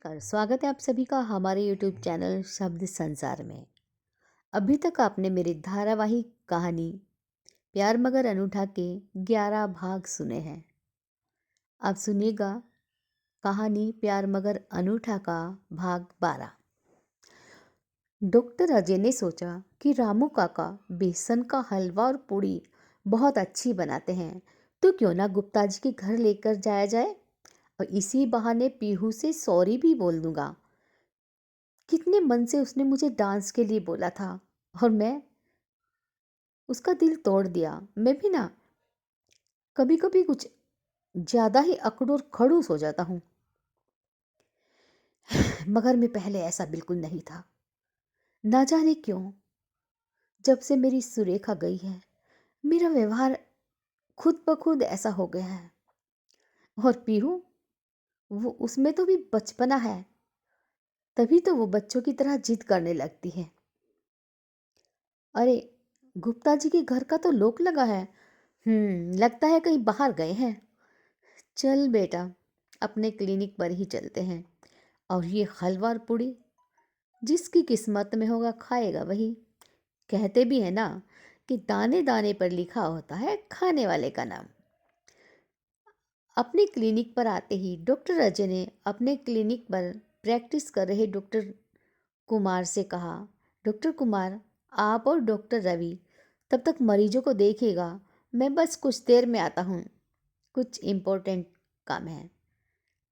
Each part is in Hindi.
नमस्कार, स्वागत है आप सभी का हमारे यूट्यूब चैनल शब्द संसार में। अभी तक आपने मेरी धारावाहिक कहानी प्यार मगर अनूठा के 11 भाग सुने हैं। अब सुनिएगा कहानी प्यार मगर अनूठा का भाग 12। डॉक्टर अजय ने सोचा कि रामू काका बेसन का हलवा और पूड़ी बहुत अच्छी बनाते हैं, तो क्यों ना गुप्ता जी के घर लेकर जाया जाए और इसी बहाने पीहू से सॉरी भी बोल दूंगा। कितने मन से उसने मुझे डांस के लिए बोला था और मैं उसका दिल तोड़ दिया। मैं भी ना कभी कभी कुछ ज्यादा ही अकड़ और खड़ूस हो जाता हूँ, मगर मैं पहले ऐसा बिल्कुल नहीं था। ना जाने क्यों जब से मेरी सुरेखा गई है मेरा व्यवहार खुद ब खुद ऐसा हो गया है। और पीहू, वो उसमें तो भी बचपना है, तभी तो वो बच्चों की तरह जिद करने लगती है। अरे, गुप्ता जी के घर का तो लॉक लगा है। लगता है कहीं बाहर गए हैं। चल बेटा, अपने क्लिनिक पर ही चलते हैं। और ये हलवा और पूड़ी जिसकी किस्मत में होगा खाएगा वही। कहते भी है ना कि दाने दाने पर लिखा होता है खाने वाले का नाम। अपने क्लिनिक पर आते ही डॉक्टर अजय ने अपने क्लिनिक पर प्रैक्टिस कर रहे डॉक्टर कुमार से कहा, डॉक्टर कुमार, आप और डॉक्टर रवि तब तक मरीजों को देखिएगा। मैं बस कुछ देर में आता हूँ, कुछ इम्पोर्टेंट काम है।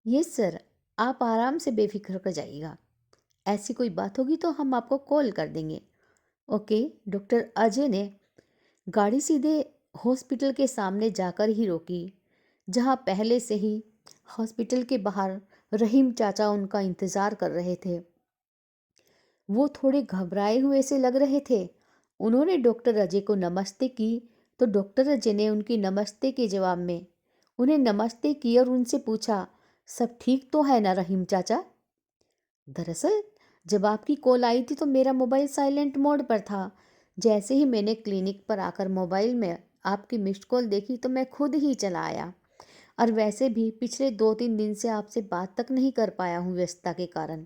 यस सर, आप आराम से बेफिक्र होकर जाइएगा। ऐसी कोई बात होगी तो हम आपको कॉल कर देंगे। ओके। डॉक्टर अजय ने गाड़ी सीधे हॉस्पिटल के सामने जाकर ही रोकी, जहाँ पहले से ही हॉस्पिटल के बाहर रहीम चाचा उनका इंतज़ार कर रहे थे। वो थोड़े घबराए हुए से लग रहे थे। उन्होंने डॉक्टर अजय को नमस्ते की, तो डॉक्टर अजय ने उनकी नमस्ते के जवाब में उन्हें नमस्ते की और उनसे पूछा, सब ठीक तो है ना रहीम चाचा? दरअसल जब आपकी कॉल आई थी तो मेरा मोबाइल साइलेंट मोड पर था। जैसे ही मैंने क्लिनिक पर आकर मोबाइल में आपकी मिस्ड कॉल देखी तो मैं खुद ही चला आया। और वैसे भी पिछले 2-3 दिन से आपसे बात तक नहीं कर पाया हूँ व्यस्तता के कारण।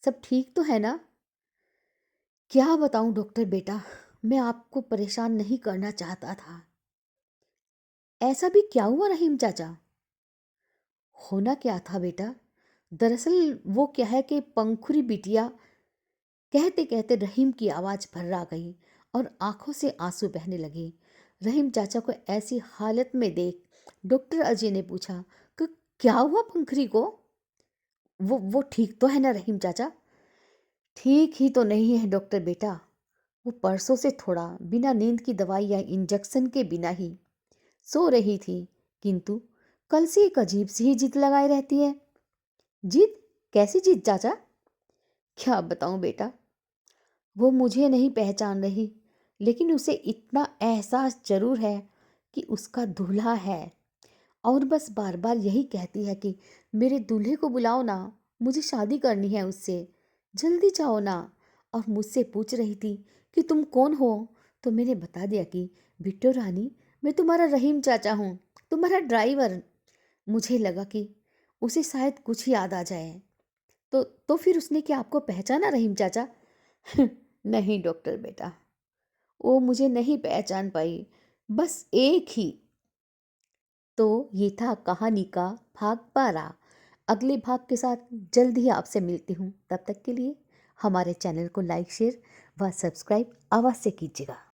सब ठीक तो है ना? क्या बताऊं डॉक्टर बेटा, मैं आपको परेशान नहीं करना चाहता था। ऐसा भी क्या हुआ रहीम चाचा? होना क्या था बेटा, दरअसल वो क्या है कि पंखुरी बिटिया, कहते कहते रहीम की आवाज़ भर्रा गई और आंखों से आंसू बहने लगे। रहीम चाचा को ऐसी हालत में देख डॉक्टर अजय ने पूछा कि क्या हुआ पंखुरी को? वो ठीक तो है ना रहीम चाचा? ठीक ही तो नहीं है डॉक्टर बेटा। वो परसों से थोड़ा बिना नींद की दवाई या इंजेक्शन के बिना ही सो रही थी, किंतु कल से एक अजीब सी ही जिद लगाए रहती है। जिद? कैसी जिद चाचा? क्या बताऊं बेटा, वो मुझे नहीं पहचान रही, लेकिन उसे इतना एहसास जरूर है कि उसका दूल्हा है। और बस बार बार यही कहती है कि मेरे दूल्हे को बुलाओ ना, मुझे शादी करनी है उससे, जल्दी जाओ ना। और मुझसे पूछ रही थी कि तुम कौन हो, तो मैंने बता दिया कि बिट्टो रानी, मैं तुम्हारा रहीम चाचा हूँ, तुम्हारा ड्राइवर। मुझे लगा कि उसे शायद कुछ याद आ जाए। तो फिर उसने क्या आपको पहचाना रहीम चाचा? नहीं डॉक्टर बेटा, वो मुझे नहीं पहचान पाई, बस एक ही। तो ये था कहानी का भाग 12। अगले भाग के साथ जल्द ही आपसे मिलती हूँ। तब तक के लिए हमारे चैनल को लाइक, शेयर व सब्सक्राइब अवश्य कीजिएगा।